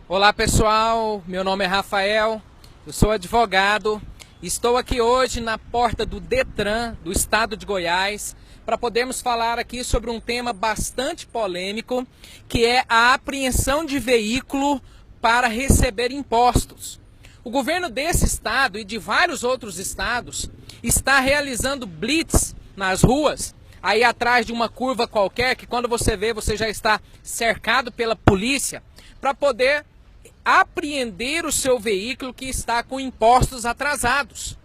Olá pessoal, meu nome é Rafael, eu sou advogado, estou aqui hoje na porta do Detran do estado de Goiás para podermos falar aqui sobre um tema bastante polêmico, que é a apreensão de veículo para receber impostos. O governo desse estado e de vários outros estados está realizando blitz nas ruas, aí atrás de uma curva qualquer, que quando você vê, você já está cercado pela polícia, para poder apreender o seu veículo que está com impostos atrasados.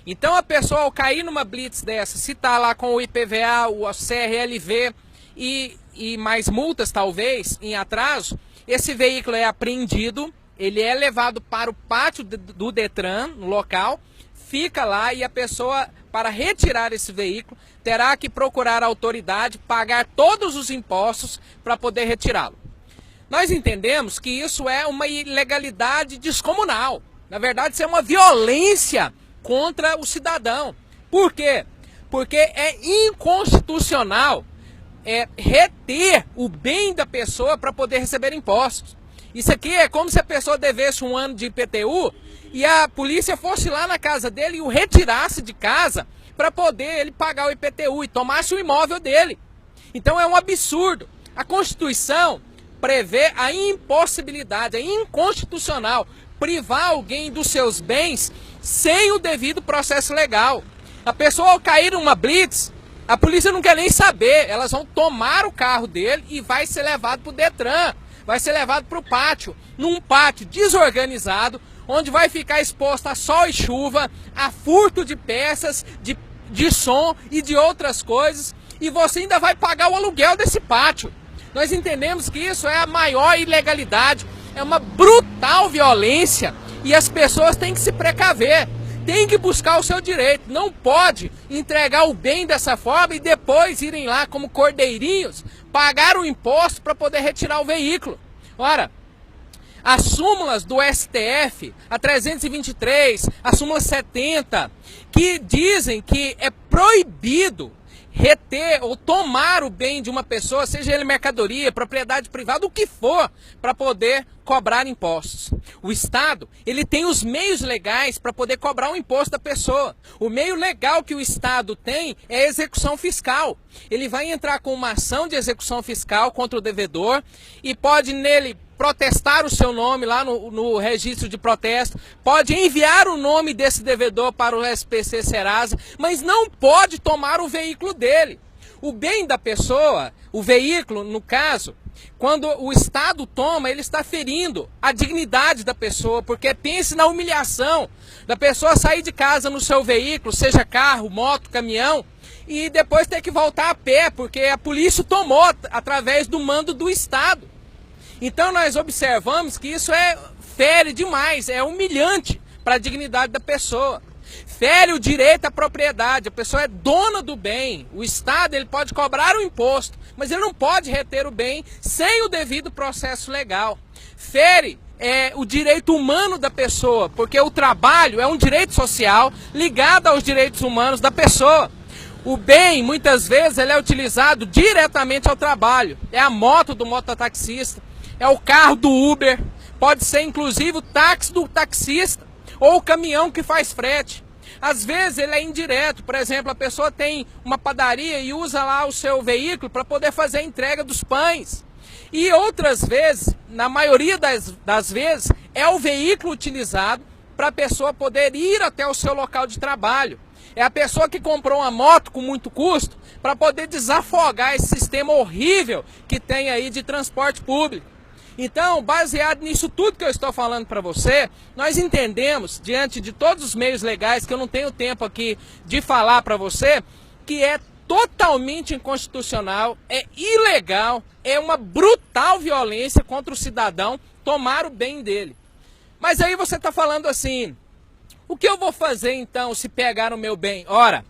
Então a pessoa, ao cair numa blitz dessa, se está lá com o IPVA, o CRLV e mais multas talvez em atraso, esse veículo é apreendido, ele é levado para o pátio do Detran, no local, fica lá e a pessoa, para retirar esse veículo, terá que procurar a autoridade, pagar todos os impostos para poder retirá-lo. Nós entendemos que isso é uma ilegalidade descomunal. Na verdade, isso é uma violência contra o cidadão. Por quê? Porque é inconstitucional reter o bem da pessoa para poder receber impostos. Isso aqui é como se a pessoa devesse um ano de IPTU e a polícia fosse lá na casa dele e o retirasse de casa para poder ele pagar o IPTU e tomasse o imóvel dele. Então é um absurdo. A Constituição prevê a impossibilidade, é inconstitucional privar alguém dos seus bens sem o devido processo legal. A pessoa, ao cair numa blitz, a polícia não quer nem saber, elas vão tomar o carro dele e vai ser levado para o Detran, vai ser levado para o pátio, num pátio desorganizado, onde vai ficar exposto a sol e chuva, a furto de peças, de som e de outras coisas, e você ainda vai pagar o aluguel desse pátio. Nós entendemos que isso é a maior ilegalidade, é uma brutal violência e as pessoas têm que se precaver, têm que buscar o seu direito. Não pode entregar o bem dessa forma e depois irem lá como cordeirinhos pagar o imposto para poder retirar o veículo. Ora, as súmulas do STF, a 323, a súmula 70, que dizem que é proibido reter ou tomar o bem de uma pessoa, seja ele mercadoria, propriedade privada, o que for, para poder cobrar impostos. O Estado, ele tem os meios legais para poder cobrar o imposto da pessoa. O meio legal que o Estado tem é a execução fiscal. Ele vai entrar com uma ação de execução fiscal contra o devedor e pode nele protestar o seu nome lá no registro de protesto, pode enviar o nome desse devedor para o SPC Serasa, mas não pode tomar o veículo dele. O bem da pessoa, o veículo, no caso, quando o Estado toma, ele está ferindo a dignidade da pessoa, porque pense na humilhação da pessoa sair de casa no seu veículo, seja carro, moto, caminhão, e depois ter que voltar a pé, porque a polícia tomou através do mando do Estado. Então nós observamos que isso fere demais, é humilhante para a dignidade da pessoa. Fere o direito à propriedade, a pessoa é dona do bem. O Estado ele pode cobrar o imposto, mas ele não pode reter o bem sem o devido processo legal. Fere o direito humano da pessoa, porque o trabalho é um direito social ligado aos direitos humanos da pessoa. O bem, muitas vezes, ele é utilizado diretamente ao trabalho. É a moto do mototaxista, é o carro do Uber, pode ser inclusive o táxi do taxista ou o caminhão que faz frete. Às vezes ele é indireto, por exemplo, a pessoa tem uma padaria e usa lá o seu veículo para poder fazer a entrega dos pães. E outras vezes, na maioria das vezes, é o veículo utilizado para a pessoa poder ir até o seu local de trabalho. É a pessoa que comprou uma moto com muito custo para poder desafogar esse sistema horrível que tem aí de transporte público. Então, baseado nisso tudo que eu estou falando para você, nós entendemos, diante de todos os meios legais, que eu não tenho tempo aqui de falar para você, que é totalmente inconstitucional, é ilegal, é uma brutal violência contra o cidadão tomar o bem dele. Mas aí você está falando assim, o que eu vou fazer então se pegar o meu bem? Ora,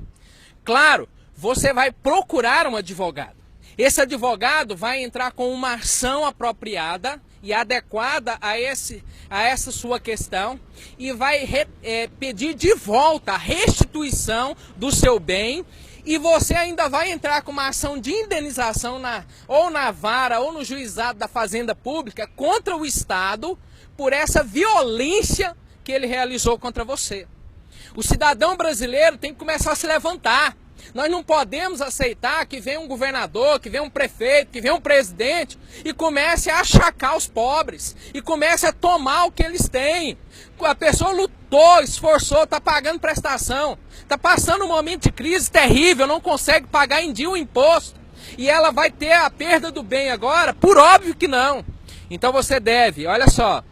claro, você vai procurar um advogado. Esse advogado vai entrar com uma ação apropriada e adequada a essa sua questão e vai pedir de volta a restituição do seu bem e você ainda vai entrar com uma ação de indenização ou na vara ou no juizado da Fazenda Pública contra o Estado por essa violência que ele realizou contra você. O cidadão brasileiro tem que começar a se levantar. Nós não podemos aceitar que venha um governador, que venha um prefeito, que venha um presidente e comece a achacar os pobres e comece a tomar o que eles têm. A pessoa lutou, esforçou, está pagando prestação, está passando um momento de crise terrível, não consegue pagar em dia o imposto e ela vai ter a perda do bem agora? Por óbvio que não. Então você deve, olha só,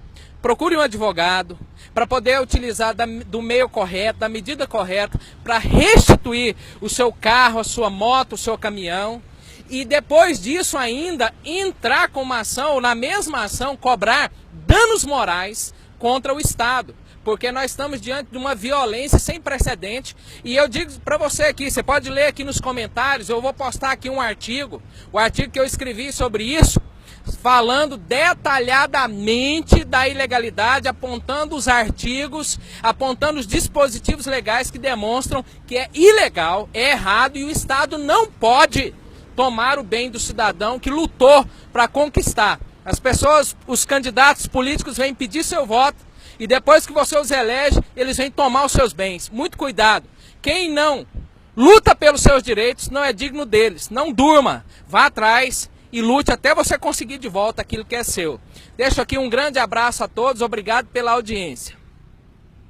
procure um advogado para poder utilizar do meio correto, da medida correta, para restituir o seu carro, a sua moto, o seu caminhão. E depois disso ainda entrar com uma ação, ou na mesma ação, cobrar danos morais contra o Estado. Porque nós estamos diante de uma violência sem precedente. E eu digo para você aqui, você pode ler aqui nos comentários, eu vou postar aqui um artigo, o artigo que eu escrevi sobre isso, falando detalhadamente da ilegalidade, apontando os artigos, apontando os dispositivos legais que demonstram que é ilegal, é errado e o Estado não pode tomar o bem do cidadão que lutou para conquistar. As pessoas, os candidatos políticos vêm pedir seu voto e depois que você os elege, eles vêm tomar os seus bens. Muito cuidado. Quem não luta pelos seus direitos não é digno deles. Não durma, vá atrás e lute até você conseguir de volta aquilo que é seu. Deixo aqui um grande abraço a todos, obrigado pela audiência.